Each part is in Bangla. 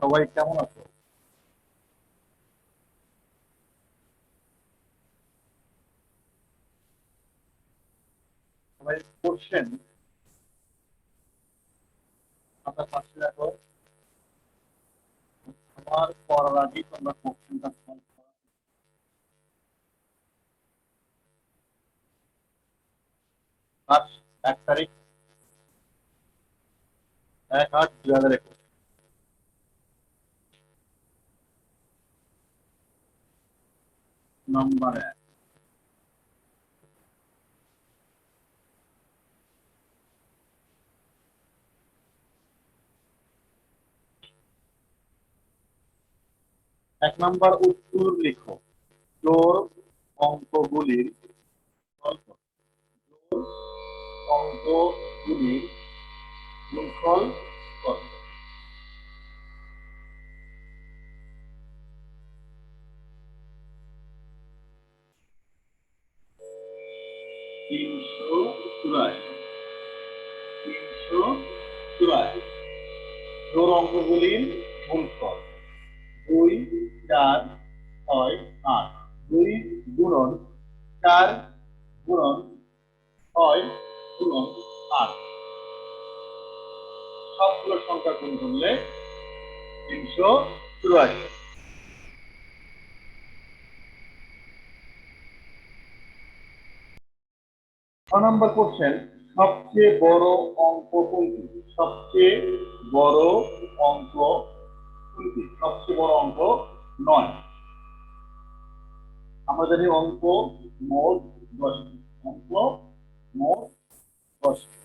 সবাই কেমন আছো? সবাই কোশ্চেন আপনার পাশে রাখো। আমার পড়ার আগেই তোমরা কোশ্চেনটা সলভ করো। আজ 1 তারিখ 1/8/2021 নাম্বার 1। নাম্বার উত্তর লিখো। জোর অঙ্কগুলির গল্প। জোর অঙ্কগুলির গুণফল কত? তিনশো চুরাশি। 384। জোর অঙ্কগুলির গুণফল 2, 4, 6, 8। 2 গুণন 4 গুণন 6 গুণন 8, সবগুলো সংখ্যা গুণ করলে 384। 6 নম্বর কোশ্চেন, সবচেয়ে বড় অঙ্ক কোনটি? সবচেয়ে বড় অঙ্ক কোনটি? সবচেয়ে বড় অঙ্ক 9। আমরা জানি অঙ্ক মোট 10টি। অঙ্ক মোট 10টি।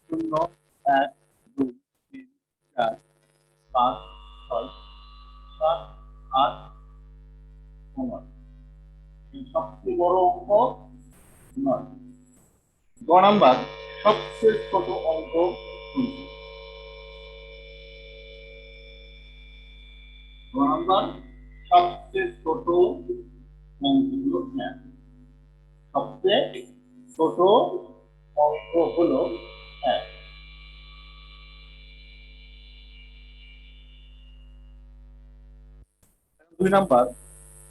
0, 1, 2, 3, 4, 5, 6, 7, 8, 9। সবচেয়ে বড় অঙ্ক 9। গ নাম্বার, সবচেয়ে ছোট অঙ্ক কোনটি? গ নাম্বার, সবচেয়ে ছোট অঙ্ক হলো 1। সবচেয়ে ছোট অঙ্ক হলো 1। 2 নাম্বার,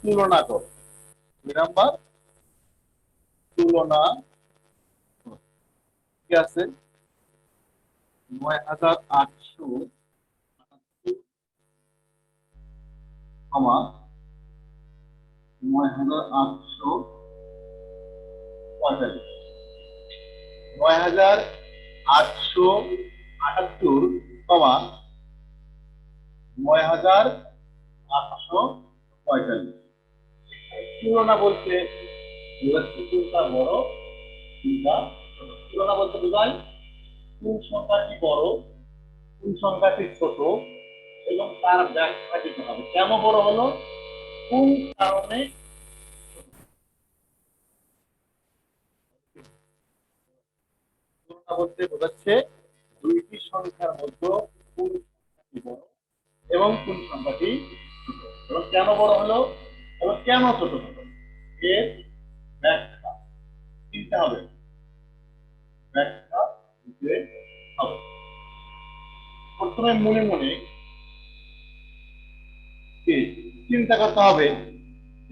তুলনা কর। 2 নাম্বার, তুলনা কি আছে? 9878 কমা 9845। 9878 কমা 9845। তুলনা বলতে কোনটা বড় কোনটা ছোট। তুলনা বলতে বোঝায় কোন সংখ্যাটি বড় কোন সংখ্যাটি ছোট এবং তার ব্যাখ্যা দিতে হবে। কেন বড় হলো, কোন কারণে। তুলনা বলতে বোঝাচ্ছে দুইটি সংখ্যার মধ্যে কোন সংখ্যাটি বড় এবং কোন সংখ্যাটি ছোট এবং কেন বড় হলো এবং কেন ছোট হলো এর ব্যাখ্যা দিতে হবে। ব্যাখ্যা দিতে হবে। প্রথমে মনে মনে চিন্তা করতে হবে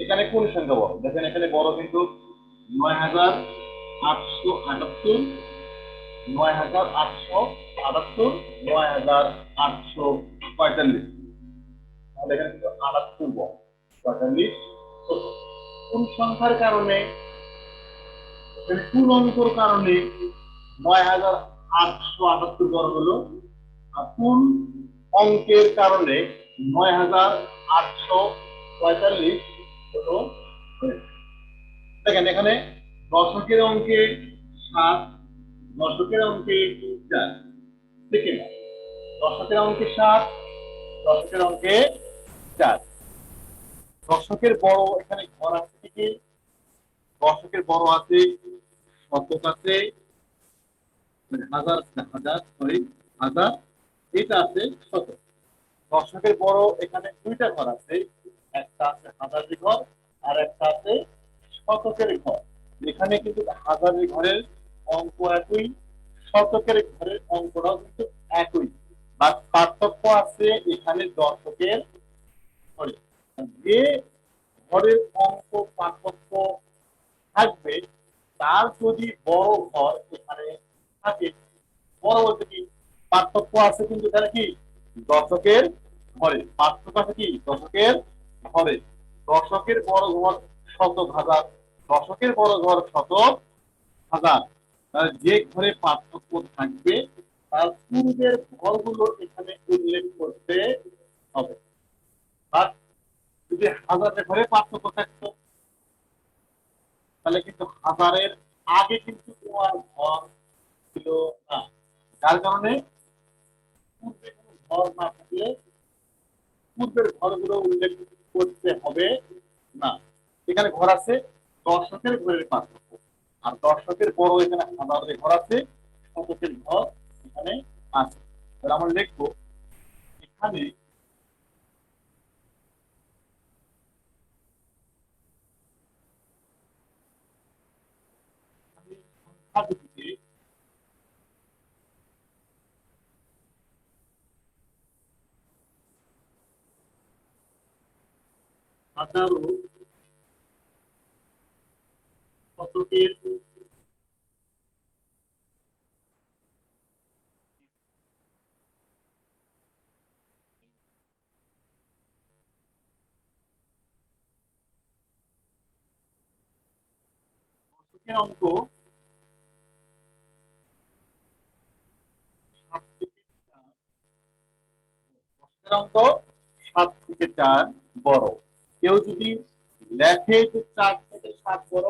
এখানে কোন সংখ্যা বড়। দেখেন এখানে বড় কিন্তু 9878, 9878, 9845। তাহলে এখানে কিন্তু 78 বড়, 45 ছোট। কোন সংখ্যার কারণে, কোন অঙ্কর কারণে 9878 বড় হলো আর কোন অঙ্কের কারণে 9845 ছোট হয়েছে। দেখেন এখানে দশকের অঙ্কে 7, দশকের অঙ্কে 4। ঠিক না? দশকের অঙ্কে 7, দশকের অঙ্কে 4। দশকের বড় এখানে ঘর আছে কি? দশকের বড় আছে, শতক আছে, হাজার হাজার সরি হাজার, এটা আছে শতক। দশকের বড় এখানে দুইটা ঘর আছে, একটা আছে হাজারের ঘর আর একটা আছে শতকের ঘর। এখানে কিন্তু হাজারের ঘরের অঙ্ক একই, শতকের ঘরের অঙ্কটাও কিন্তু একই। বাট পার্থক্য আছে এখানে দশকের ঘরে। যে ঘরের অঙ্ক পার্থক্য থাকবে, তার যদি বড় ঘর এখানে থাকে, বড় বলতে কি পার্থক্য আছে, কিন্তু এখানে কি দশকের ঘরে পার্থক্য আছে, কি দশকের ঘরে। দশকের বড় ঘর শতক হাজার, দশকের বড় ঘর শতক হাজার। তাহলে যে ঘরে পার্থক্য থাকবে তার পূর্বের ঘরগুলো এখানে উল্লেখ করতে হবে। আর যদি হাজারের ঘরে পার্থক্য থাকতো, তাহলে কিন্তু হাজারের আগে কিন্তু তোমার ঘর ছিল না। যার কারণে পূর্বে কোনো ঘর না থাকলে পূর্বের ঘরগুলো উল্লেখ করতে হবে না। এখানে ঘর আছে, দর্শকের ঘরের পার্থক্য, আর দর্শকের বড় এখানে হাজারের ঘর আছে, শতকের ঘর এখানে আছে। তাহলে আমরা লিখবো এখানে সংখ্যা দুটিতে হাজার ও শতকের অঙ্ক 7 থেকে 4, অঙ্ক 7 থেকে 4 বড়। কেউ যদি লেখে যে 4 থেকে 7 বড়,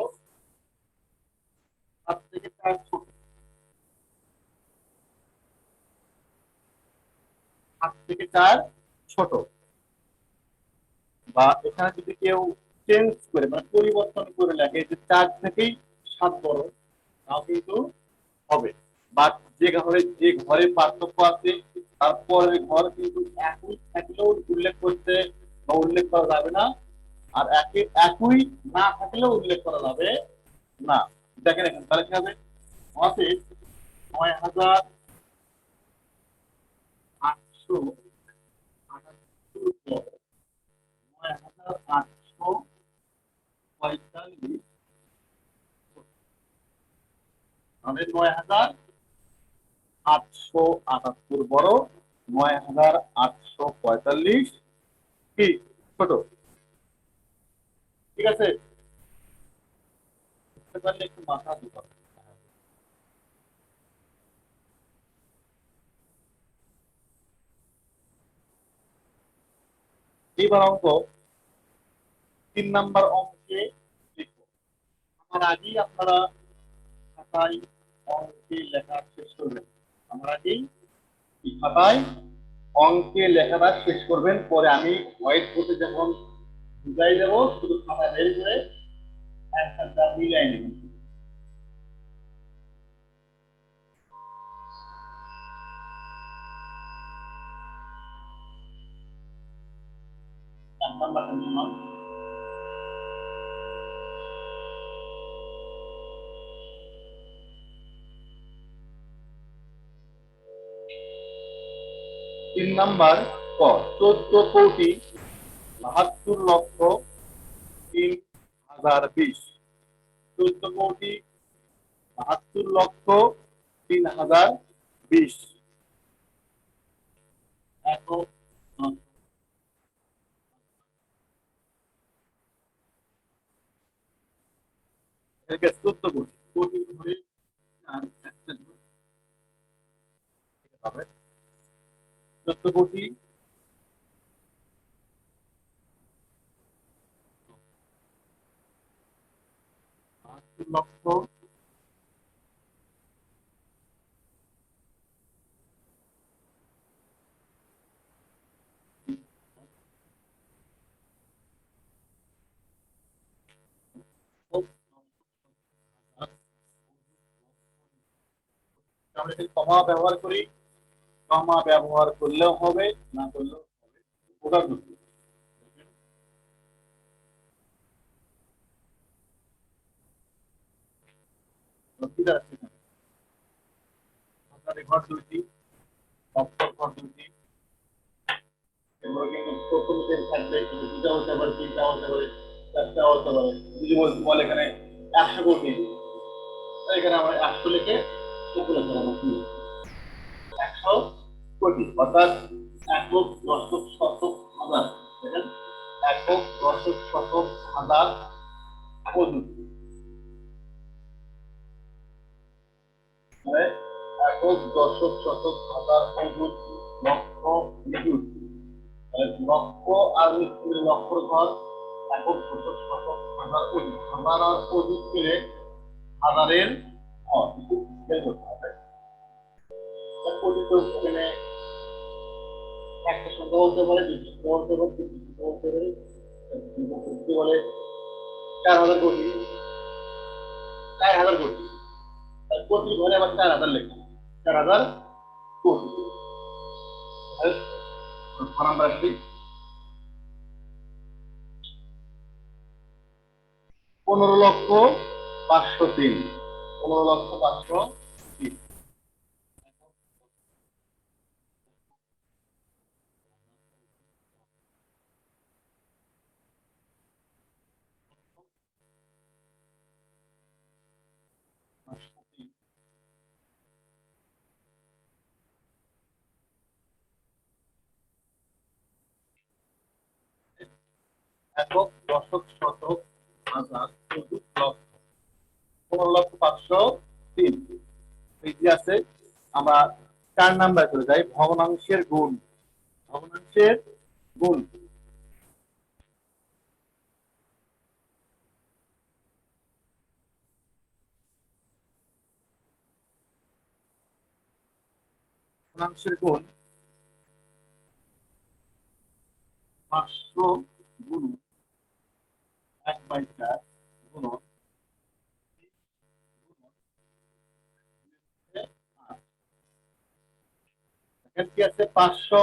7 থেকে 4 ছোট, 7 থেকে 4 ছোট, বা এখানে যদি কেউ চেঞ্জ করে মানে পরিবর্তন করে লেখে যে 4 থেকেই 7 বড়, তাও কিন্তু হবে। বাট যে ঘরে পার্থক্য আছে তারপরে ঘর কিন্তু একই থাকলেও উল্লেখ করতে বা উল্লেখ করা যাবে না, আর একই না থাকলেও উল্লেখ করা যাবে না। দেখেন এখানে তাহলে কি হবে, অতএব ৯,৮৭৮ ৯,৮৪৫, মানে ৯,৮৭৮ বড়, ৯,৮৪৫ কি ছোট। ঠিক আছে, বুঝতে পারলে একটু মাথা দিতে। এইবার অঙ্ক 3 নাম্বার অঙ্কে লিখবো। আমার আগেই আপনারা খাতায় অঙ্কে লেখা শেষ করবেন। আমার আগেই খাতায় অঙ্কে লেখাটা শেষ করবেন, পরে আমি হোয়াইট বোর্ডে যখন বুঝাই দেবো শুধু খাতায় বের করে অ্যান্সারটা মিলাই নেবেন। এক নাম্বার সমান 3 নাম্বার ক, 14,72,03,020। 14,72,03,020 একক এটাকে 14 কোটি ধরে আর একটা হবে 14 কোটি 72 লক্ষ আমরা যদি কমা ব্যবহার করি, কমা ব্যবহার করলেও হবে, না করলেও হবে। ওটা বুঝতে ঘর দুইটি লক্ষর পদ্ধতি এগুলো কিন্তু প্রথম দিন থাকবে, কিন্তু দুটা হতে পারে, তিনটা হতে পারে, চারটা হতে পারে। যদি বলে এখানে 100 কোটি, এখানে আমরা 100 লিখে উপরে ফেলাবো। 100 কোটি অর্থাৎ একক দশক শতক হাজার। দেখেন, একক দশক শতক হাজার পদ্ধতি, মানে একক দশক শতক হাজার অযুত লক্ষ নিযুত, লক্ষ আর লক্ষর ঘর, একক দশক শতক হাজার অযুত, হাজার আর অযুত মিলে হাজারের ঘর বের করতে হবে। কোটি এখানে একটা সংখ্যা বলতে পারে, দুটো সংখ্যা বলতে পারে, তিনটে সংখ্যা বলতে পারে, বলে 4000 কোটি, 4000 কোটি। কোটি ঘরে আবার 4000 লেখা, 4000 কোটি। নাম্বার আসবে 15,503,, 15,503। একক দশক শতক হাজার অযুত লক্ষ, 15,503। এই যে আছে, আমরা 4 নাম্বার চলে যাই, ভগ্নাংশের গুণ। ভগ্নাংশের গুণ, ভগ্নাংশের গুণ 500 গুণ 1/4 গুণ কি আছে, 500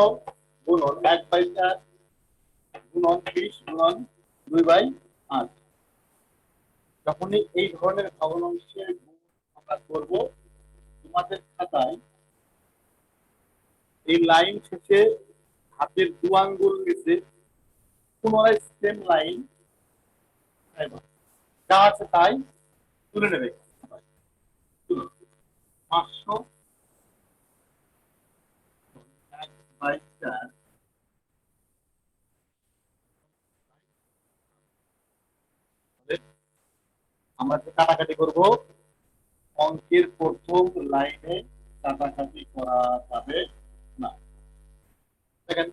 গুণন 1/4 গুণন 30 গুণন 2/8। যখনই এই ধরনের ভগ্নাংশের গুণ আমরা করব, তোমাদের খাতায় এই লাইন শেষে হাতের 2 আঙ্গুল নিচে পুনরায় সেম লাইন যা আছে তাই তুলে নেবে। 500 1/4, আমরা যে কাটাকাটি করব, অঙ্কের প্রথম লাইনে কাটাকাটি করা যাবে না। দেখেন,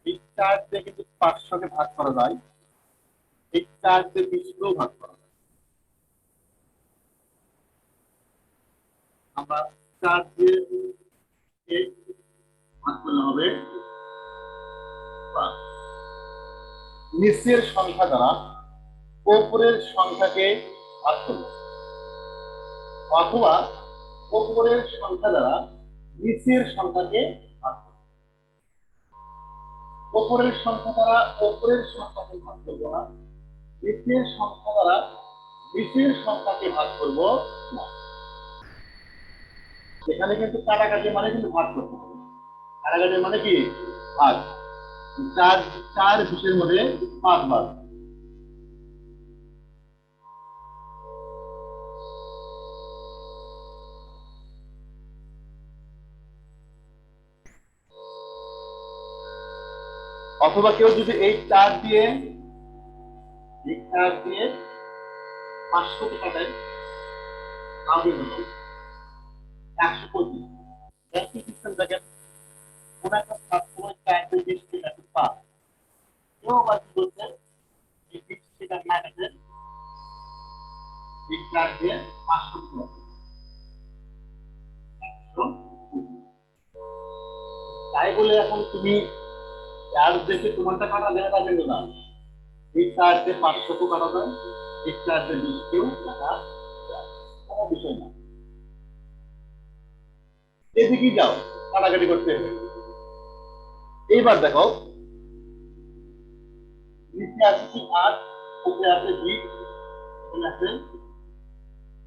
এই 4 দিয়ে কিন্তু 500 কে ভাগ করা যায়, এই 4 দিয়ে 20 কেও ভাগ করা যায়। আমরা 4 দিয়ে ভাগ করলে হবে নিচের সংখ্যা দ্বারা উপরের সংখ্যাকে ভাগ করব, অথবা উপরের সংখ্যা দ্বারা নিচের সংখ্যাকে ভাগ করব। উপরের সংখ্যা দ্বারা উপরের সংখ্যাকে ভাগ করব না, নিচের সংখ্যা দ্বারা নিচের সংখ্যাকে ভাগ করব না। এখানে কিন্তু কাটাকাটি মানে কিন্তু ভাগ করতে হবে। কাটাকাটি মানে কি? ভাগ। 4 20-এর মধ্যে 5 ভাগ। অথবা কেউ যদি এই 4 দিয়ে 500 কে কাটায়, তাহলে 125। একই সিস্টেম দেখেন, কোন একটা সবসময় 4 দিয়ে 20 কে কাটে 5, কেউ আবার কি করছে, এই 20 কে না কাটে এই 4 দিয়ে 500 কে কাটে 125। তাই বলে এখন তুমি 4 দেখে তোমারটা কাটা দেবে তা কিন্তু না। এই 4 দিয়ে 500 কেও কাটা যায়, এই 4 দিয়ে 20 কেও কাটা যায়, কোনো বিষয় না। এদিকে যাও, কাটাকাটি করতে হবে। এইবার দেখো, নিচে আছে কি 8, উপরে আছে 20, এখানে আছে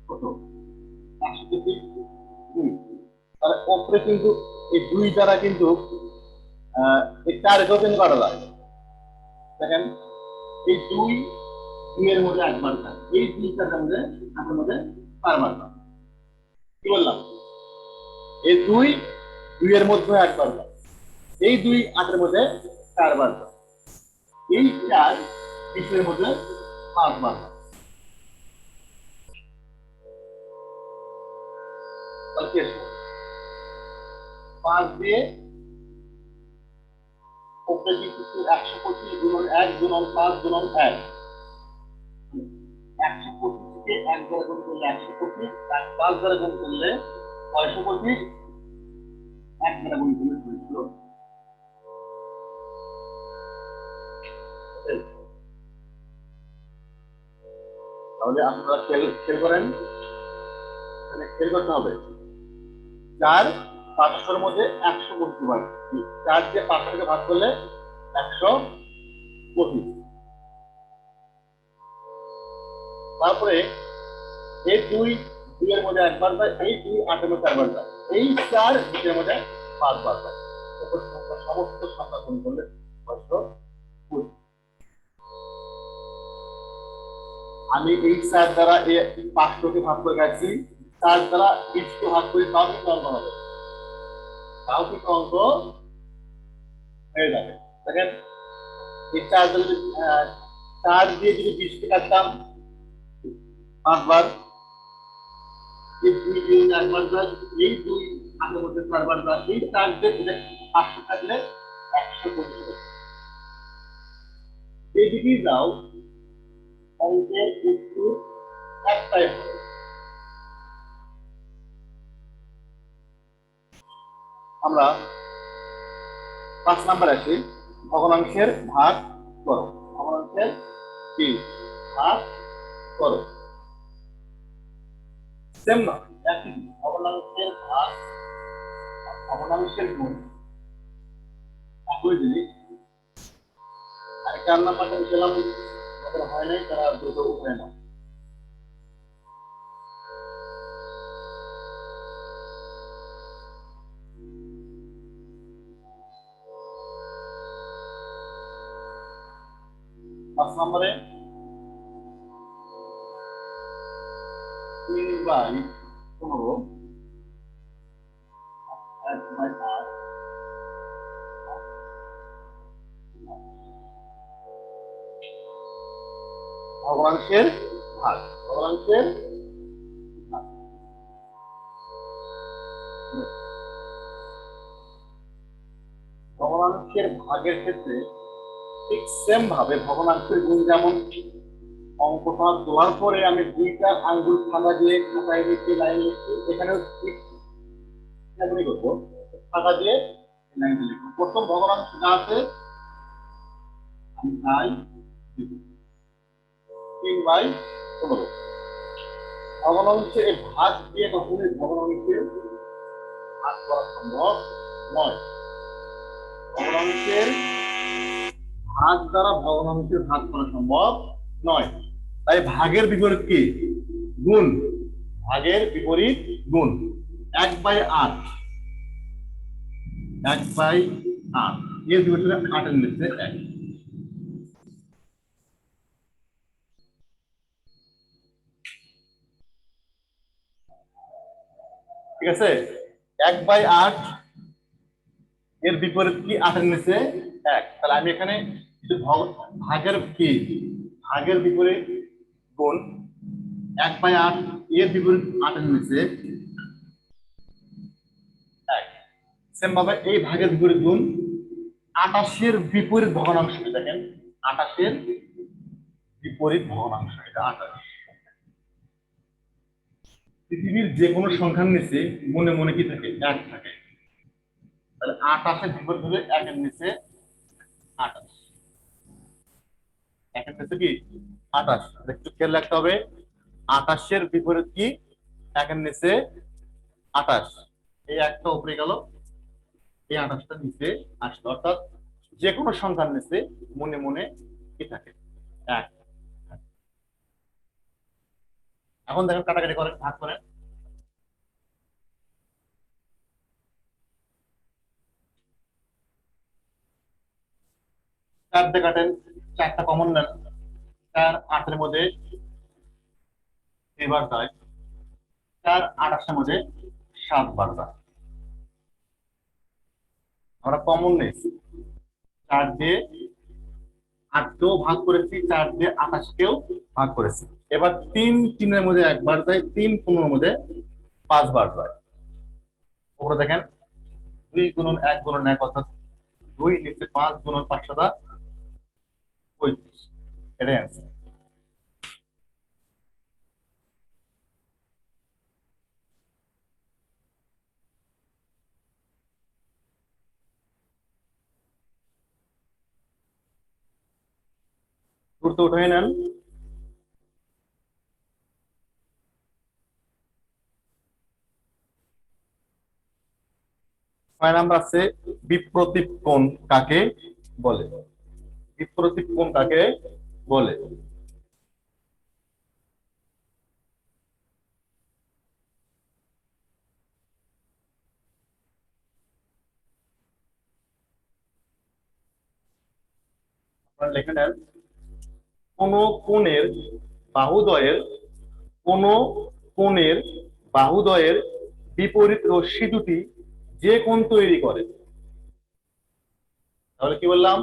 কত 120। 2 তাহলে উপরে কিন্তু এই 2 দ্বারা কিন্তু এই 4 কেও কিন্তু কাটা যায়। দেখেন এই 2 2 এর মধ্যে একবার যায়, এই 2 টার মধ্যে 8 এর মধ্যে 4 বার যায়। কি বললাম? এই 2 2 এর মধ্যে একবার যায়, এই 2 8 এর মধ্যে 4 বার যায়, এই 4 20 এর মধ্যে 5 বার যায়। তাহলে কি আসবে? 5 দিয়ে উপরে কিন্তু 125 গুণন 1 গুণন 5 গুণন 1, 125 কে 1 দ্বারা গুণ করলে 125, আর 5 দ্বারা গুণ করলে 625, 1 দ্বারা গুণ করলে 200। তাহলে আপনারা খেয়াল করেন, খেয়াল করতে হবে 4 500 এর মধ্যে 125 বার, 4 দিয়ে 500 কে ভাগ করলে 125। তারপরে এই 2 2 এর মধ্যে একবার যায়, এই 2 8 এর মধ্যে 4 বার যায়, এই 4 20 এর মধ্যে 5 বার যায়। সমস্ত সংখ্যা গুণ করলে 620। আমি এই 4 দ্বারা এই 500 কে ভাগ করে গেছি, 4 দ্বারা 20 কে ভাগ করে তাও কিন্তু অঙ্ক হবে, তাও কিন্তু অঙ্ক হয়ে যাবে। দেখেন এই 4 দ্বারা 4 দিয়ে যদি 20 কে কাটতাম 5 বার, এই 2 দিয়ে একবার যায়, এই 2 8 এর মধ্যে 4 বার যায়, এই 4 দিয়ে 500 কাটলে 125। এইদিকেই যাও, অঙ্কের উত্তর একটাই হবে। আমরা 5 নাম্বার আসি, ভগ্নাংশের ভাগ করো। ভগ্নাংশের কি ভাগ করো, সেম না, একই। ভগ্নাংশের ভাগ ভগ্নাংশের গুণ একই জিনিস। আর 4 নাম্বারটা দিলাম, যাদের হয় নাই তারা দ্রুত উঠে নাও। পাঁচ নম্বরে 3/15 1/8 ভগ্নাংশের ভাগ। ভগ্নাংশের ভাগ ভগ্নাংশের ভাগের ক্ষেত্রে ঠিক সেম ভাবে ভগ্নাংশের গুণ, যেমন অঙ্কটা তোলার পরে আমি 2টা আঙ্গুল ফাঁকা দিয়ে খাতায় লিখে লাইন লিখছি, এখানেও ঠিক তেমনই করবো, ফাঁকা দিয়ে লাইন লিখবো। প্রথম ভগ্নাংশ যা আছে আমি তাই লিখব, 3/15। ভগ্নাংশে ভাগ দিয়ে কখনোই ভগ্নাংশের ভাগ করা সম্ভব নয়। ভগ্নাংশের ভাগ দ্বারা ভগ্নাংশের ভাগ করা সম্ভব নয়, তাই ভাগের বিপরীত কি? গুণ। ভাগের বিপরীত গুণ। 1/8, 1/8 এর বিপরীতে 8 এর নিচে 1। ঠিক আছে, 1/8 এর বিপরীত কি? 8 এর নিচে 1। তাহলে আমি এখানে ভাগের কি, ভাগের বিপরীত গুণ 1/8 এর বিপরীত 8 এর নিচে 1। সেম ভাবে এই ভাগের বিপরীত গুণ 28 এর বিপরীত ভগ্নাংশ। দেখেন 28 এর বিপরীত ভগ্নাংশ, এটা 28। পৃথিবীর যে কোনো সংখ্যার নিচে মনে মনে কি থাকে? 1 থাকে। তাহলে 28 এর বিপরীত হবে 1 এর নিচে 28। 1 এর নিচে কি? 28। একটু খেয়াল রাখতে হবে, 28 এর বিপরীত কি? 1 এর নিচে 28। এই একটা উপরে গেল, এই 28টা নিচে আসলো। অর্থাৎ যে কোনো সংখ্যার নিচে মনে মনে কি থাকে? 1। এখন দেখেন কাটাকাটি করেন, ভাগ করেন। চার দিয়ে কাটেন, চারটা কমন নেন, 4 8 এর মধ্যে এবার যায়, 4 8 মধ্যে 7 বার যায়। আমরা কমন নেই, 4 দিয়ে 8কেও ভাগ করেছি, 4 দিয়ে 28কেও ভাগ করেছি। এবার 3 3 এর মধ্যে একবার যায়, 3 15 মধ্যে 5 বার যায়। ওপরে দেখেন 2 × 1 × 1 অর্থাৎ 2 নিচে 5 × 5 = 35। এটাই অ্যান্সার। দ্রুত উঠে নেন। 6 নাম্বার আছে বিপ্রতীপ কোণ কাকে বলে? বিপ্রতীপ কোণ কাকে বলে? আপনারা লিখে নেন। কোন কোণের বাহুদ্বয়ের কোন কোণের বাহুদ্বয়ের বিপরীত রশ্মি দুটি যে কোণ তৈরি করে? তাহলে কি বললাম?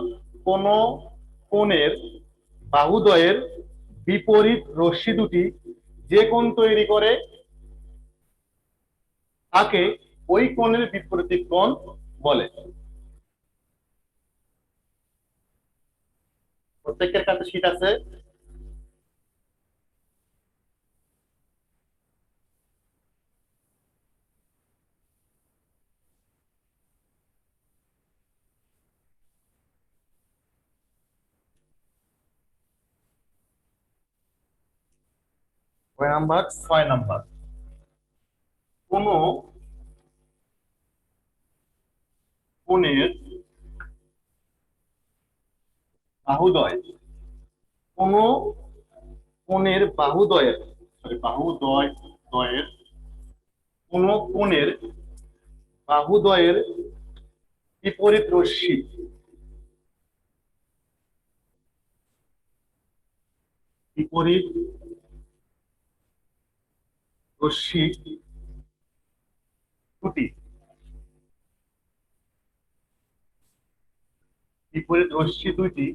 কোন কোণের বাহুদ্বয়ের বিপরীত রশ্মি দুটি যে কোণ তৈরি করে তাকে ওই কোণের বিপরীত কোণ বলে। প্রত্যেকের কাছে শীট আছে। কয় নাম্বার? 6 নাম্বার। কোন কোণের বাহুদ্বয় কোন কোণের বাহুদ্বয়ের বাহুদ্বয়ের কোন কোণের বাহুদ্বয়ের বিপরীত রশ্মি বিপরীত রশ্মি দুটি বিপরীত রশ্মি দুইটি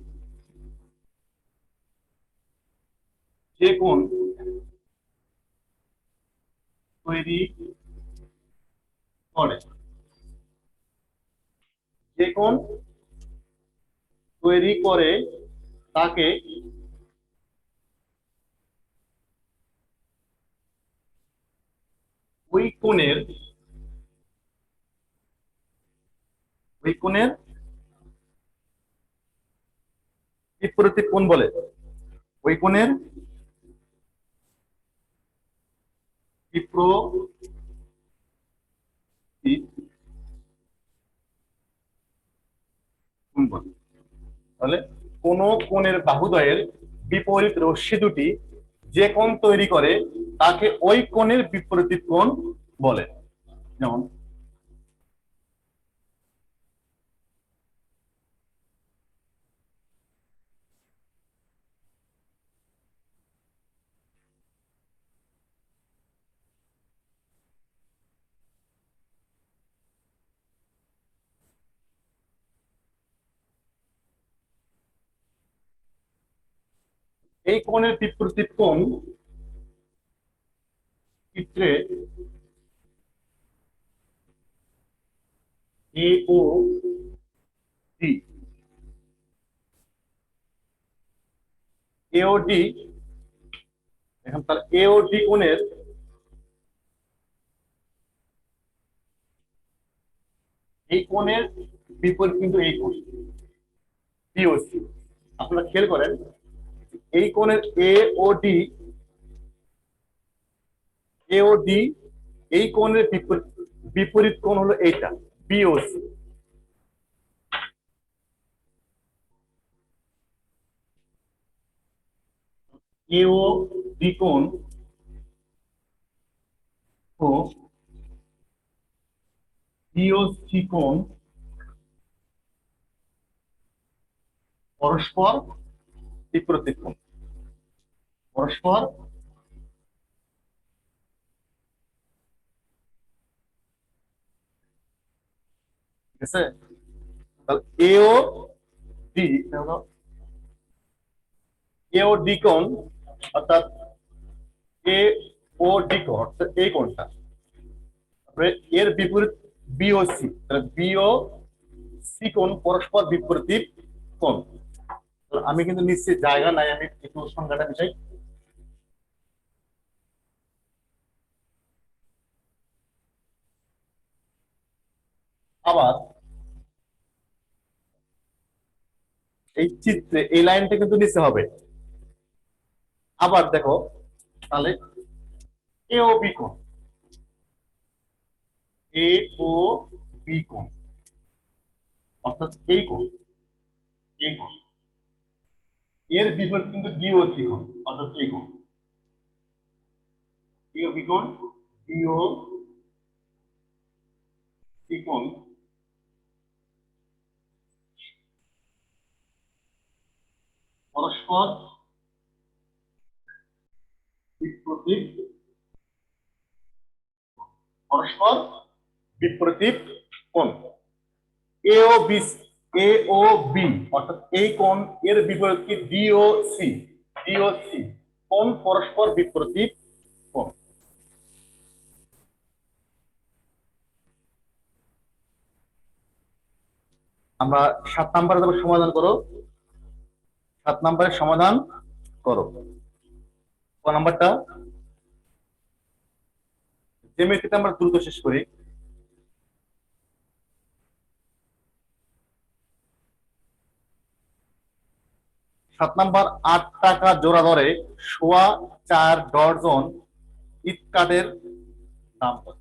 যে কোণ তৈরি করে যে কোণ তৈরি করে তাকে ওই কোণের বিপরীত কোণ বলে। ওই কোণের বিপরীত কোণ বলে। তাহলে কোন কোণের বাহুদ্বয়ের বিপরীত রশ্মি দুটি যে কোণ তৈরি করে তাকে ওই কোণের বিপরীত কোণ বলে। যেমন এই কোণের বিপরীত কোণ চিত্রে এ ও ডি এ ও ডি এখন তার এ ও ডি কোণের এই কোণের বিপরীত কিন্তু এই কোণ বিওসি। আপনারা খেয়াল করেন এই কোণের এ ও ডি এই কোণের বিপরীত কোণ হলো এইটা বিওসি। এ ও ডি কোণ ও বিওসি কোণ পরস্পর বিপরীত কোণ, পরস্পর ঠিক আছে। তাহলে এ ও ডি, এ ও ডি কোণ অর্থাৎ এ ও ডি কোণ অর্থাৎ এই কোণটা, তারপরে এর বিপরীত বি ও সি, তাহলে বি ও সি কোণ পরস্পর বিপরীত কোণ। আমি কিন্তু নিশ্চিত জায়গা নাই, আমি একটু সংখ্যাটা মিশাই। আবার এই চিত্রে এই লাইনটা কিন্তু নিচে হবে। আবার দেখো তাহলে এ ও বি কোণ, এ ও বি কোণ অর্থাৎ এই কোণ, এই কোণ এর বিপরীত কিন্তু ডি ও সি কোণ অর্থাৎ এই কোণ, ডি ও বি কোণ, ডি ও সি কোণ পরস্পর বিপরীত, পরস্পর বিপরীত কোণ। এ ও বি, এ ও বি অর্থাৎ এই কোণ এর বিপরীত কি ডি ও সি, ডি ও সি কোণ পরস্পর বিপরীত কোণ। আমরা 7 নম্বরে দেবো সমাধান করো, 7 নম্বরের সমাধান করো। ক নাম্বারটা জ্যামিতিটা আমরা দ্রুত শেষ করি। 7 নম্বর, 8 টাকা জোড়া দরে সোয়া 4 ডজন ইট কাঠের দাম কত?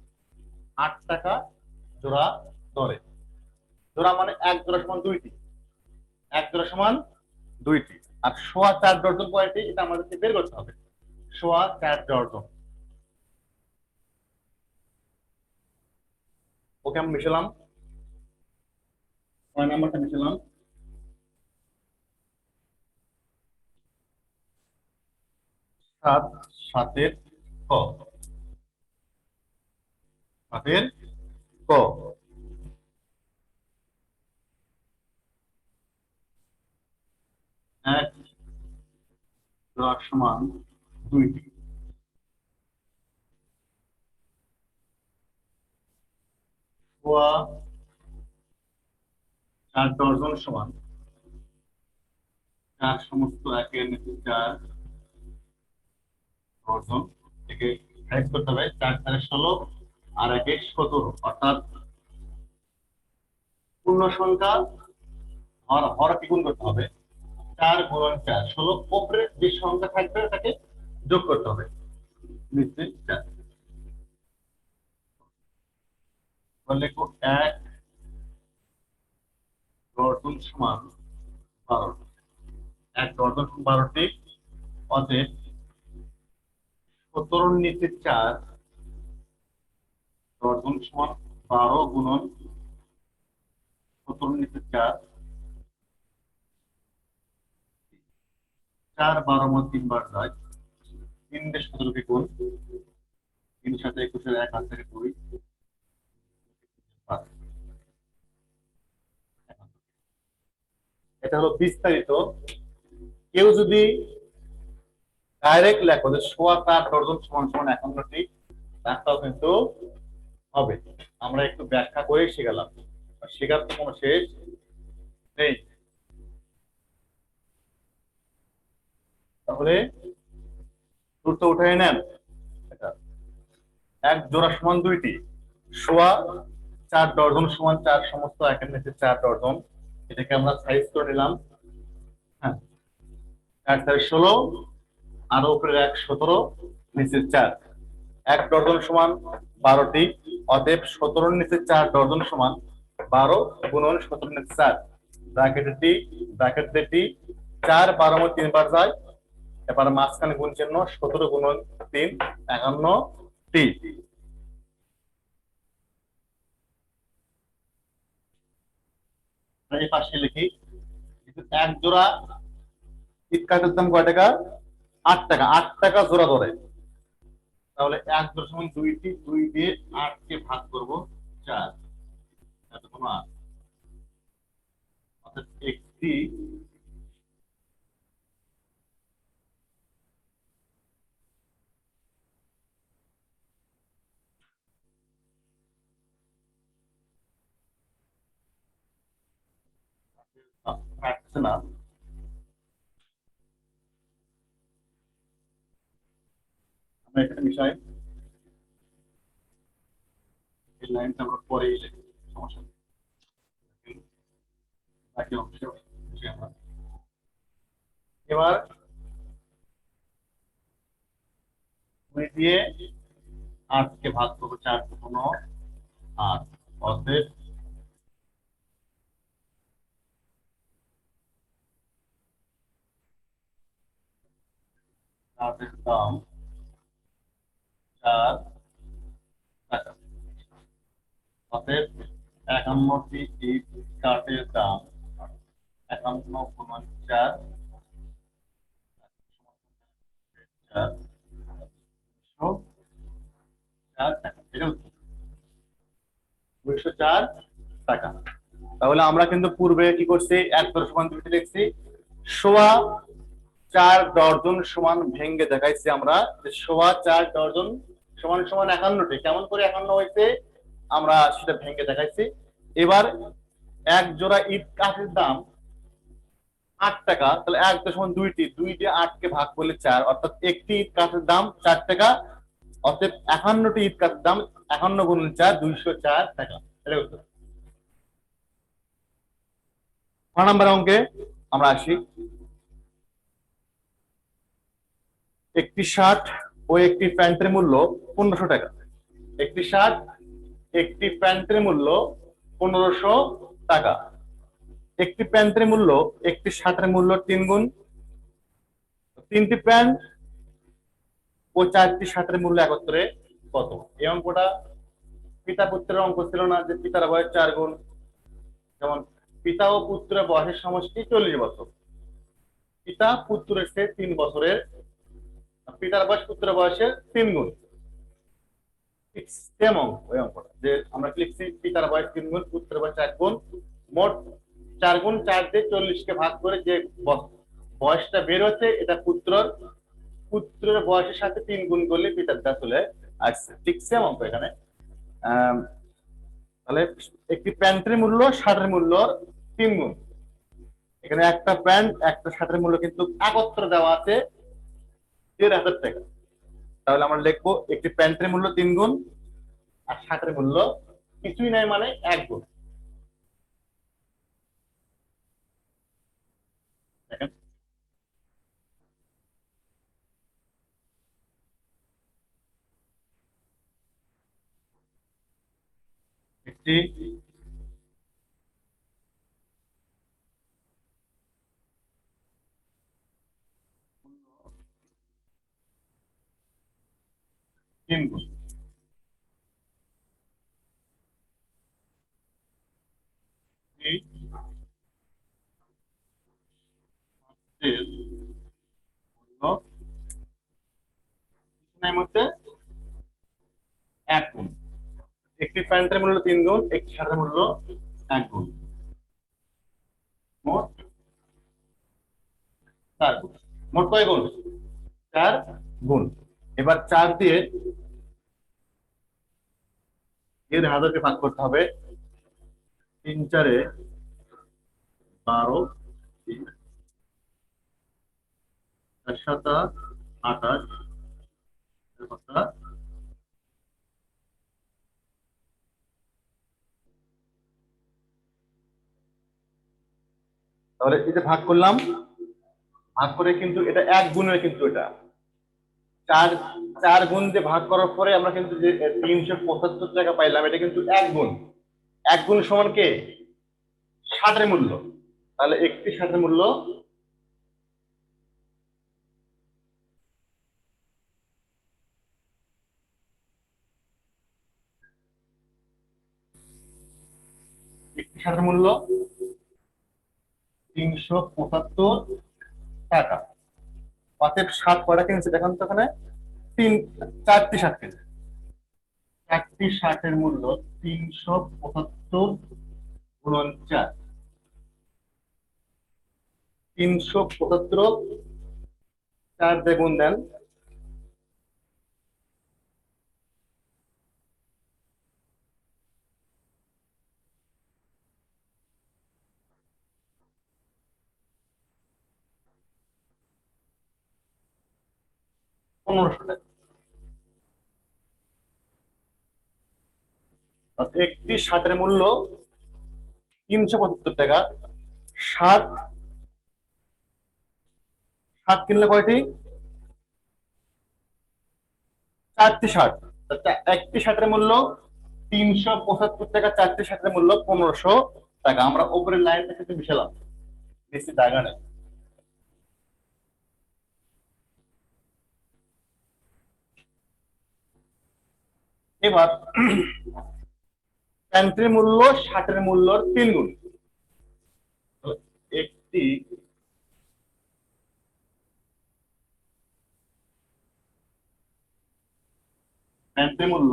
8 টাকা জোড়া দরে, জোড়া মানে এক জোড়া সমান দুইটি, এক জোড়া সমান দুইটি, আর সোয়া 4 ডজন কয়টি এটা আমাদেরকে বের করতে হবে। সোয়া 4 ডজন, ওকে আমি মিশালাম, 6 নম্বরটা মিশালাম। সাত, সাতের ক, সাতের ক এক জোড়া সমান দুইটি, সোয়া 4 ডজন সমান 4 সমস্ত একের নিচে 4 ডজন, থেকে ফাইভ করতে হবে, 4 4 16 আর 1 17, অর্থাৎ পূর্ণ সংখ্যা হর হর কি গুণ করতে হবে, 4 গুণন 4 16, উপরে যে সংখ্যা থাকবে তাকে যোগ করতে হবে, নিচে 4। লিখো 1 ডজন সমান 12, 1 ডজন সমান 12টি, অতএব 17 নিচে 4 ডজন সমান 12 গুণন 17 নিচে 4, 4 12 3 বার যায়, 3 দিয়ে 17 গুণ, 3 সাথে 21, 1 হাত থেকে 2, এটা হলো বিস্তারিত। কেউ যদি ডাইরেক্ট লেখো যে সোয়া 4 ডজন সমান সমান 51টি, তাহলেও কিন্তু হবে। আমরা একটু ব্যাখ্যা করে শিখালাম, শেখার তো কোনো শেষ নেই। তাহলে দ্রুত উঠাই নেন, এক জোড়া সমান দুইটি, সোয়া 4 ডজন সমান 4 সমস্ত একের নিচে 4 ডজন, এটাকে আমরা সাইজ করে নিলাম। হ্যাঁ, 4 4 16, আরো উপরে 1 17, নিচে 4, 1 ডজন সমান 12টি, অতএব 17 নিচে 4 ডজন সমান 12 গুণন 17 নিচে 4, ব্র্যাকেটে টি, ব্র্যাকেটে টি, 4 12 3 বার যায়, এবার মাঝখানে গুণ চিহ্ন, 17 গুণন 3 51টি। এই পাশে লিখি এক জোড়া ইট কাঠের দাম কয় টাকা? 8 টাকা। 8 টাকা জোড়া ধরে। তাহলে এক জোড়া সমান দুইটি, 2 দিয়ে 8 কে ভাগ করব 4, এতক্ষণ 8। অর্থাৎ একটি আসছে না, আমরা এখানে মিশাই, এই লাইনটা আমরা পরেই লিখি, সমস্যা নেই। বাকি অংশে মিশাই আমরা। এবার 2 দিয়ে 8 কে ভাগ করবো 4 দুগুণ 8, অতএব কাঠের দাম 4 টাকা। অতএব 51টি ইট কাঠের দাম 51 গুণন 4, 4 টাকা। এটা 204 টাকা। তাহলে আমরা কিন্তু পূর্বে কি করছি, 1 সমান 2 লিখছি, সোয়া 4 ডর্জন সমান ভেঙ্গে দেখাইছি আমরা যে সোয়া 4 ডর্জন সমান সমান 51টি। কেমন করে 51 হয়েছে আমরা সেটা ভেঙ্গে দেখাইছি। এবার এক জোড়া ইট কাঠের দাম 8 টাকা, তাহলে 1 সমান 2টি, 2 দিয়ে 8 কে ভাগ করলে 4, অর্থাৎ একটি ইট কাঠের দাম 4 টাকা। অতএব 51টি ইট কাঠের দাম 51 গুণন 4, 204 টাকা। এটা উত্তর। 6 নম্বর অঙ্কে আমরা আসি। একটি শার্ট ও একটি প্যান্টের মূল্য 1500 টাকা। একটি শার্ট, একটি প্যান্টের মূল্য 1500 টাকা। একটি প্যান্টের মূল্য একটি শার্টের মূল্য 3 গুণ। 3টি প্যান্ট ও 4টি শার্টের মূল্য একত্রে কত? এই অঙ্কটা পিতা পুত্রের অঙ্ক ছিল না, যে পিতার বয়স 4 গুণ। যেমন পিতা ও পুত্রের বয়সের সমষ্টি 40 বছর, পিতা পুত্রের চেয়ে 3 বছরের, পিতার বয়স পুত্রের বয়সের 3 গুণ। সেম অঙ্ক, ওই অঙ্কটা যে আমরা লিখছি পিতার বয়স 3 গুণ, পুত্রের বয়স 1 গুণ। মোট 4 গুণ 4 দিয়ে 40কে ভাগ করে যে বয়সটা বের হচ্ছে, এটা পুত্রের বয়সের সাথে 3 গুণ করলে পিতারটা চলে আসছে। ঠিক সেম অঙ্ক এখানে। তাহলে একটি প্যান্টের মূল্য শার্টের মূল্য 3 গুণ। এখানে একটা প্যান্ট একটা শার্টের মূল্য কিন্তু একত্র দেওয়া আছে 1500 টাকা। তাহলে আমরা লিখবো একটি প্যান্টের মূল্য 3 গুণ আর শার্টের মূল্য কিছুই নাই, মানে 1 গুণ। দেখেন, একটি 3 গুণ। এই এর মূল্য কিছুই মধ্যে 1 গুণ। একটি প্যান্টের মূল্য 3 গুণ, একটি শার্টের মূল্য 1 গুণ। মোট 4 গুণ। মোট কয় গুণ? 4 গুণ। এবার 4 দিয়ে এর হাজারকে ভাগ করতে হবে। 3 4 12, 4 7 28, 4 তাহলে এই যে ভাগ করলাম, ভাগ করে কিন্তু এটা 1 গুণের, কিন্তু এটা 4 4 গুণ দিয়ে ভাগ করার পরে আমরা কিন্তু যে 375 টাকা পাইলাম, এটা কিন্তু 1 গুণ। 1 গুণ সমান কে? শার্টের মূল্য। তাহলে একটি শার্টের মূল্য একটি শার্টের মূল্য 375 টাকা। অতএব 7 কয়টা কিনছে দেখেন তো এখানে, 4টি 7 কিনছে। 4টি 60-এর মূল্য 375 গুণন 4, 375 4 দিয়ে গুণ দেন, $1500। একটি 60-এর মূল্য 375 টাকা। 7 7 কিনলে কয়টি? 4টি 60। একটি 60-এর মূল্য 375 টাকা, 4টি 60-এর মূল্য 1500 টাকা। আমরা উপরের লাইনটা কিন্তু মিশালাম, বেশি জায়গা নেই। এবার প্যান্টের মূল্য 60-এর মূল্যর 3 গুণ। একটি প্যান্টের মূল্য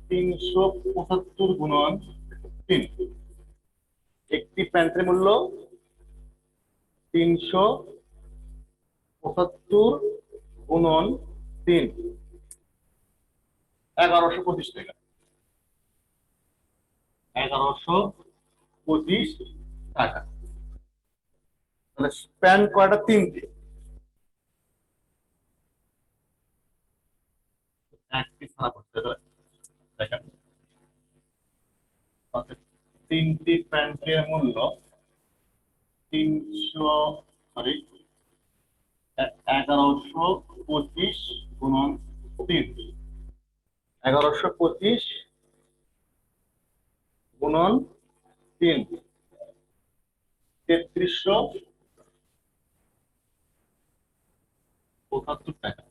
375 গুণন 3। একটি প্যান্টের মূল্য 375 গুণন 3, 1125 টাকা। 1125 টাকা। তাহলে প্যান্ট কয়টা? 3টি। একটি ছাড়া করতে দেখেন, 3টি প্যান্টের মূল্য 1125 গুণন 3, 1125 গুণন 3, 3375 টাকা।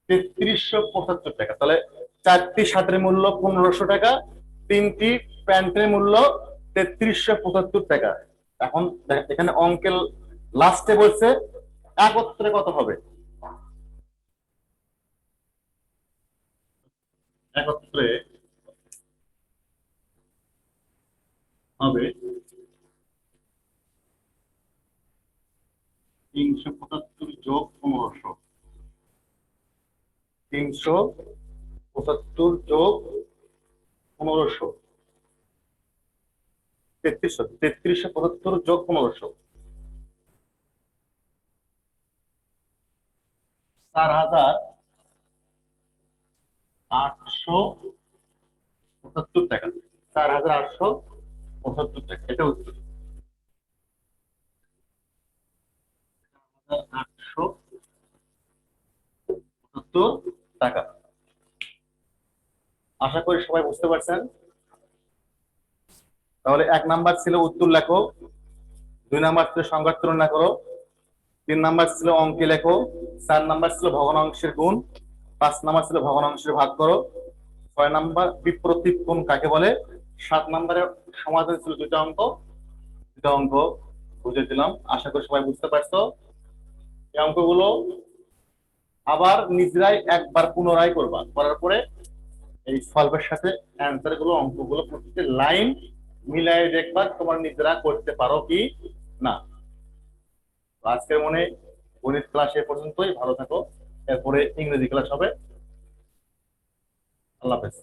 3375 টাকা। তাহলে 4টি 60-এর মূল্য 1500 টাকা, 3টি প্যান্টের মূল্য 3375 টাকা। এখন এখানে অঙ্কের লাস্টে বলছে একত্রে কত হবে। একত্রে হবে 375 যোগ 1500, 375 যোগ 1500, 3375 যোগ 1500, 4875 টাকা। 4875 টাকা, এটা উত্তর। 875 টাকা। আশা করি সবাই বুঝতে পারছেন। তাহলে 1 নাম্বার ছিল উত্তর লেখো, 2 নাম্বার ছিল সংখ্যার তুলনা করো, 3 নাম্বার ছিল অঙ্কে লেখো, 4 নাম্বার ছিল ভগ্নাংশের গুণ, 5 নাম্বার ছিল ভগ্নাংশের ভাগ করো, 6 নাম্বার বিপ্রতীক কোণ কাকে বলে, 7 নাম্বারের সমাধান ছিল 2টা অঙ্ক। 2টা অঙ্ক বুঝে দিলাম, আশা করি সবাই বুঝতে পারছো। এই অঙ্কগুলো আবার নিজেরাই একবার পুনরায় করবা, করার পরে এই সলভের সাথে অ্যান্সার গুলো, অঙ্কগুলো প্রত্যেকটি লাইন মিলাই দেখবা তোমার নিজেরা করতে পারো কি না। আজকের মনে গণিত ক্লাস এ পর্যন্তই। ভালো থাকো, এরপরে ইংরেজি ক্লাস হবে। আল্লাহ হাফেজ।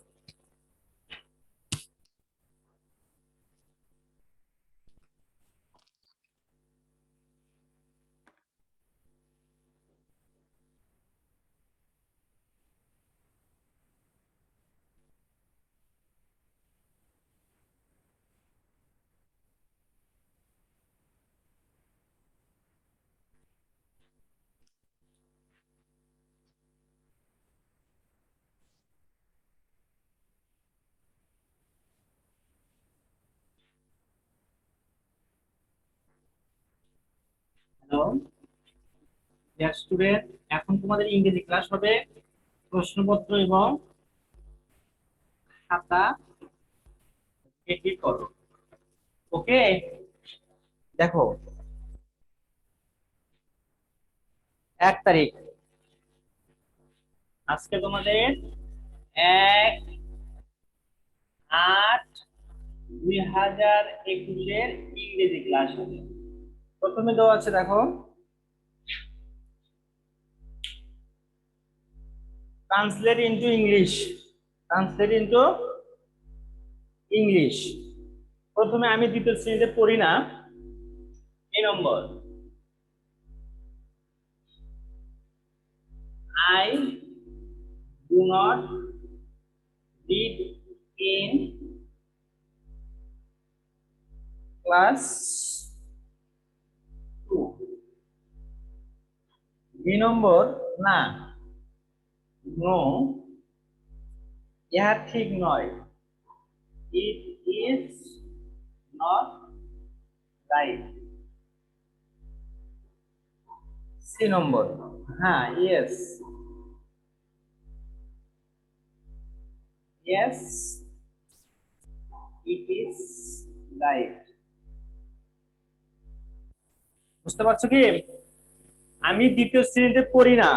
হ্যালো ডিয়ার স্টুডেন্ট, এখন তোমাদের ইংরেজি ক্লাস হবে। প্রশ্নপত্র এবং খাতা এডিট করো। ওকে, দেখো 1 তারিখ, আজকে তোমাদের 1/8/2021 ইংরেজি ক্লাস হবে। প্রথমে দেওয়া আছে দেখো, translate into English, translate into English. প্রথমে আমি দ্বিতীয় শ্রেণীতে পড়ি না, এই নম্বর, I do not read in class 2। দুই নম্বর, না, নো, ইহা ঠিক নয়, it is not right. C নম্বর, হ্যাঁ, yes, yes it is right. বুঝতে পারছো কি? আমি দ্বিতীয় শ্রেণীতে পড়ি না,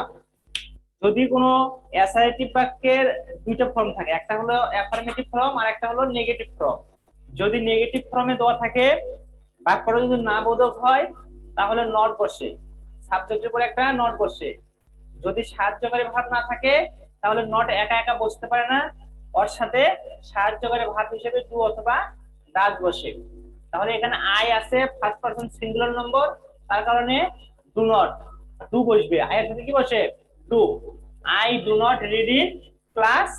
যদি কোনো অ্যাসার্টিভ বাক্যের দুইটা ফর্ম থাকে, একটা হলো অ্যাফার্মেটিভ ফর্ম আর একটা হলো নেগেটিভ ফর্ম। যদি নেগেটিভ ফর্মে দেওয়া থাকে, বাক্যটা যদি না বোধক হয়, তাহলে নট বসে, সাবজেক্টের পরে একটা নট বসে। যদি সাহায্যকারী ভাব না থাকে, তাহলে নট একা একা বসতে পারে না, ওর সাথে সাহায্যকারী ভাব হিসেবে ডু অথবা ডাজ বসে। তাহলে এখানে আই আছে ফার্স্ট পারসন সিঙ্গুলার নম্বর, তার কারণে ডু নট, ডু বসবে। আই এর সাথে কি বসে? Do. I do not read in class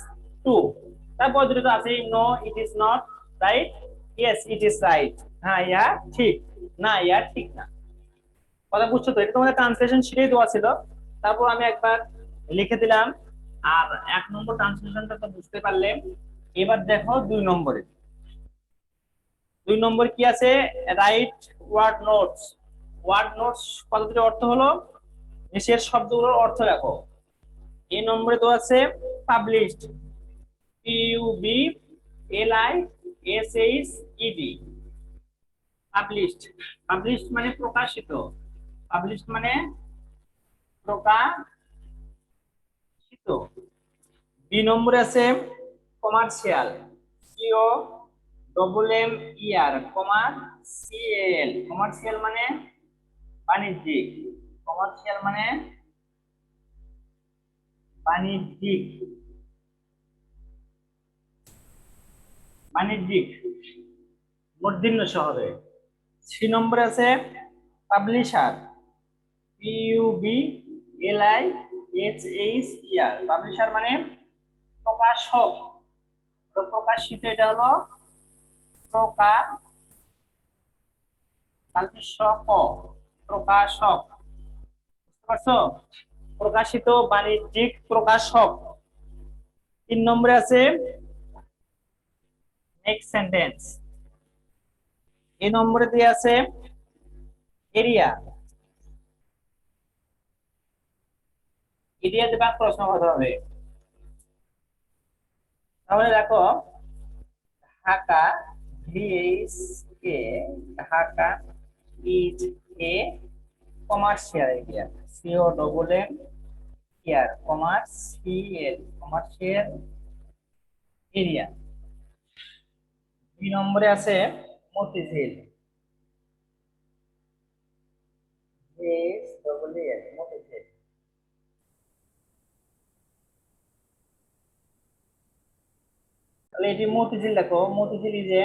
2। তারপর দুটো আছে, no it is not right, yes it is right, হ্যাঁ ইয়া ঠিক, না ইয়া ঠিক না। কথা বুঝছো তো? এটা তোমাদের ট্রান্সলেশন শিটেই দেওয়া ছিল, তারপর আমি একবার লিখে দিলাম। আর 1 নম্বর ট্রান্সলেশনটা তো বুঝতে পারলে। এবার দেখো 2 নম্বরে, 2 নম্বর কি আছে? Write word notes. Word notes পদ্ধতির অর্থ হলো নিচের শব্দগুলোর অর্থ লেখো। এই নম্বরে তো আছে পাবলিশড, PUBLISHED, পাবলিশড। পাবলিশড মানে প্রকাশিত, পাবলিশড মানে প্রকাশিত। 2 নম্বরে আছে কমার্শিয়াল, COMMER, কমার্শিয়াল। কমার্শিয়াল মানে বাণিজ্যিক, কমার্শিয়াল মানে বাণিজ্যিক, বাণিজ্যিক মূর্ধন্য শহরে। 3 নম্বরে আছে পাবলিশার, PUBLISHER, পাবলিশার মানে প্রকাশক, প্রকাশিত, এটা হলো প্রকাশক, প্রকাশক। বুঝতে পারছো? প্রকাশিত, বাণিজ্যিক, প্রকাশক। 3 নম্বরে আছে নেক্সট সেন্টেন্স। এই নম্বরে দিয়ে আছে এরিয়া, এরিয়াতে বাক্য রচনা করতে হবে। তাহলে দেখো, Dhaka, VHA, Dhaka is a commercial area, COMMER, commercial, commercial area. 2 নম্বরে আছে মতিঝিল, মতিঝিল। তাহলে এটি মতিঝিল, দেখো Motijheel is a,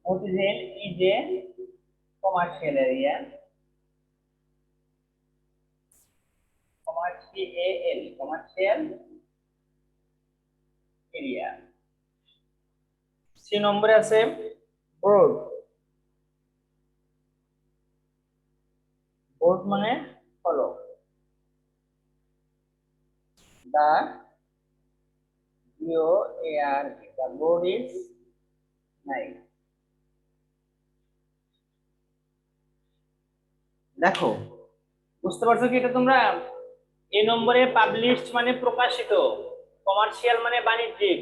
Motijheel is a commercial area, commercial area. 3 নম্বরে আছে বোর্ড, বোর্ড মানে ফলক, দা BOARD, the board is nice। দেখো বুঝতে পারছো কি এটা তোমরা? এই নম্বরে পাবলিশড মানে প্রকাশিত, কমার্শিয়াল মানে বাণিজ্যিক,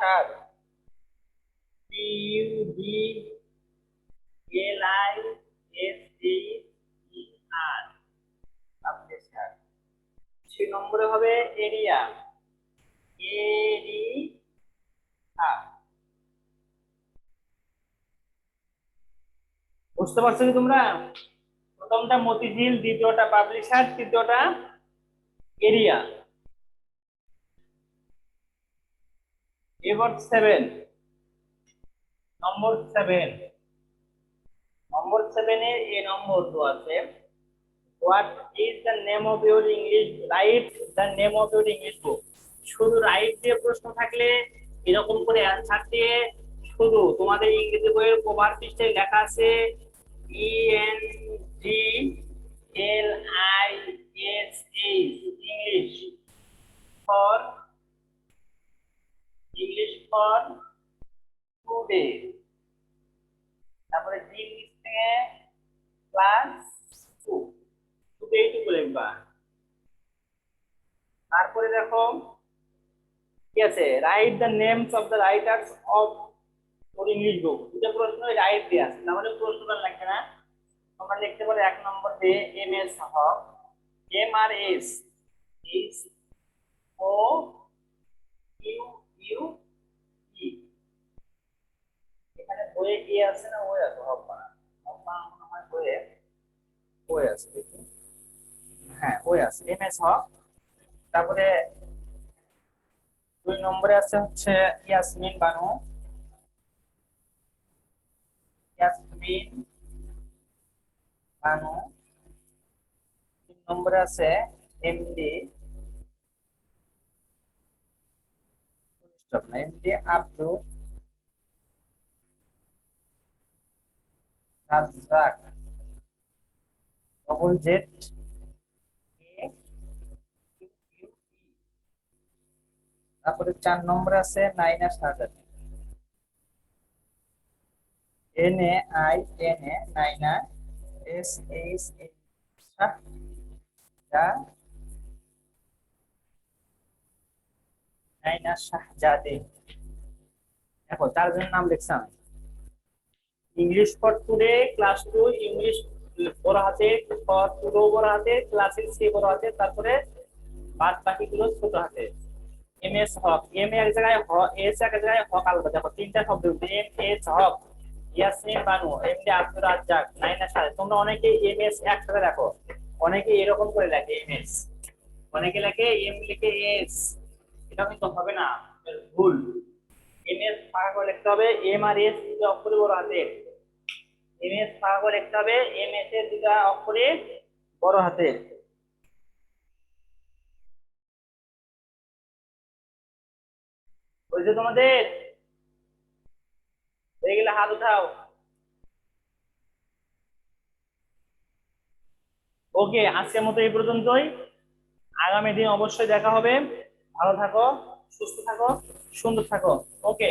পাবলিশার, PUB LISHER, পাবলিশার। 3 নম্বরে হবে এরিয়া, এরিয়া। বুঝতে পারছো কি তোমরা? প্রথমটা মতিঝিল, দ্বিতীয়টা পাবলিশার, তৃতীয়টা এরিয়া। এবার 7, নম্বর 7, নম্বর 7 এ এ নম্বর তো আছে, what is the name of your English, write the name of your English book. শুধু রাইট দিয়ে প্রশ্ন থাকলে এরকম করে অ্যানসার দিয়ে, শুধু তোমাদের ইংরেজি বইয়ের কভার পৃষ্ঠায় লেখা আছে ENGLISH, English for, English for today. তারপরে জি ইংলিশ থেকে ক্লাস 2, শুধু এইটুকু লিখবা। তারপরে দেখো কি আছে, write the names of the writers of our English book. দুটো প্রশ্ন রাইট দিয়ে আছে, না মানে প্রশ্নটা লাগবে না। তোমরা লিখতে পারো 1 নম্বর দিয়ে MS Haque, MRS S O U U E. এখানে বইয়ে কি আছে না ওই আছে, হক না হক না মনে হয় বইয়ে ওই আছে, দেখি হ্যাঁ ওই আছে MS হক। তারপরে 2 নম্বরে আছে হচ্ছে ইয়াসমিন বানু, ইয়াসমিন বানু। 3 নম্বরে আছে MD, MD Abdul Razzaque, double Z A U U E. তারপরে 4 নম্বরে আছে নাইনা শাহজাদি, NAINA, নাইনা, SHA নাইনা শাহজাদি। দেখো 4 জনের নাম লিখলাম। English for today class 2, English বড় হাতে, ফর টুডে বড় হাতে, ক্লাসের সি বড় হাতে, তারপরে বাদ বাকিগুলো ছোট হাতে। MS হক, এম এক জায়গায় এস এক জায়গায় হক আলাদা। দেখো 3টা শব্দ, MS হক, ইয়াসমিন বানু, MD আব্দুর রাজ্জাক, নাইনা শাহ। তোমরা অনেকে MS একসাথে দেখো, অনেকে এরকম করে লেখে MS, অনেকে লেখে এম লিখে এস। এটা কিন্তু হবে না, ভুল। MS ফাঁকা করে লিখতে হবে, MRS দুটো অক্ষরে বড় হাতে, MS ফাঁকা করে লিখতে হবে, MS এর দুটো অক্ষরে বড় হাতে। বুঝছো তোমাদের? হয়ে গেলে হাত উঠাও। ওকে, আজকের মতো এই পর্যন্তই। আগামী দিন অবশ্যই দেখা হবে। ভালো থাকো, সুস্থ থাকো, সুন্দর থাকো। ওকে।